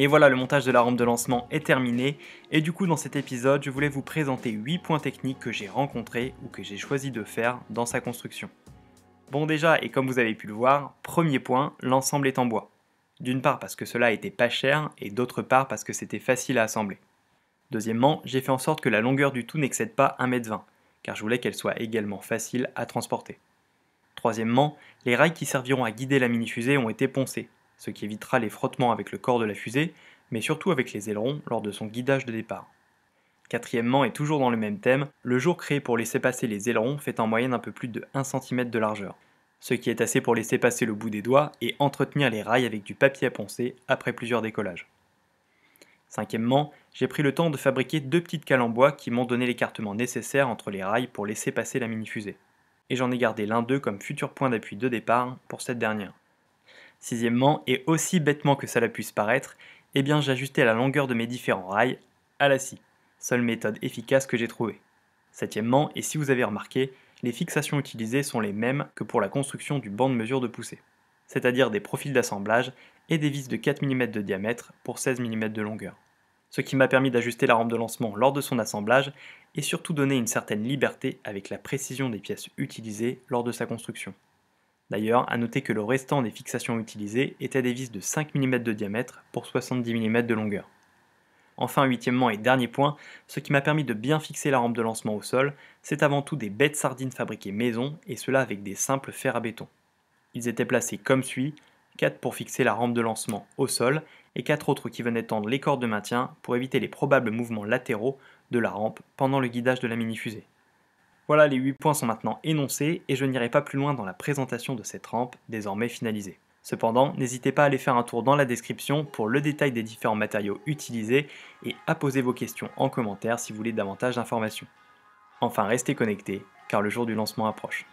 Et voilà, le montage de la rampe de lancement est terminé, et du coup dans cet épisode, je voulais vous présenter 8 points techniques que j'ai rencontrés ou que j'ai choisi de faire dans sa construction. Bon déjà, et comme vous avez pu le voir, premier point, l'ensemble est en bois. D'une part parce que cela était pas cher, et d'autre part parce que c'était facile à assembler. Deuxièmement, j'ai fait en sorte que la longueur du tout n'excède pas 1,20 m, car je voulais qu'elle soit également facile à transporter. Troisièmement, les rails qui serviront à guider la mini-fusée ont été poncés, ce qui évitera les frottements avec le corps de la fusée, mais surtout avec les ailerons lors de son guidage de départ. Quatrièmement, et toujours dans le même thème, le jour créé pour laisser passer les ailerons fait en moyenne un peu plus de 1 cm de largeur, ce qui est assez pour laisser passer le bout des doigts et entretenir les rails avec du papier à poncer après plusieurs décollages. Cinquièmement, j'ai pris le temps de fabriquer 2 petites cales en bois qui m'ont donné l'écartement nécessaire entre les rails pour laisser passer la mini-fusée. Et j'en ai gardé l'un d'eux comme futur point d'appui de départ pour cette dernière. Sixièmement, et aussi bêtement que cela puisse paraître, j'ai ajusté la longueur de mes différents rails à la scie, seule méthode efficace que j'ai trouvée. Septièmement, et si vous avez remarqué, les fixations utilisées sont les mêmes que pour la construction du banc de mesure de poussée, c'est-à-dire des profils d'assemblage et des vis de 4 mm de diamètre pour 16 mm de longueur. Ce qui m'a permis d'ajuster la rampe de lancement lors de son assemblage et surtout donner une certaine liberté avec la précision des pièces utilisées lors de sa construction. D'ailleurs, à noter que le restant des fixations utilisées étaient des vis de 5 mm de diamètre pour 70 mm de longueur. Enfin, huitièmement et dernier point, ce qui m'a permis de bien fixer la rampe de lancement au sol, c'est avant tout des baies de sardines fabriquées maison et cela avec des simples fers à béton. Ils étaient placés comme suit, 4 pour fixer la rampe de lancement au sol et 4 autres qui venaient tendre les cordes de maintien pour éviter les probables mouvements latéraux de la rampe pendant le guidage de la mini-fusée. Voilà, les 8 points sont maintenant énoncés et je n'irai pas plus loin dans la présentation de cette rampe désormais finalisée. Cependant, n'hésitez pas à aller faire un tour dans la description pour le détail des différents matériaux utilisés et à poser vos questions en commentaire si vous voulez davantage d'informations. Enfin, restez connectés car le jour du lancement approche.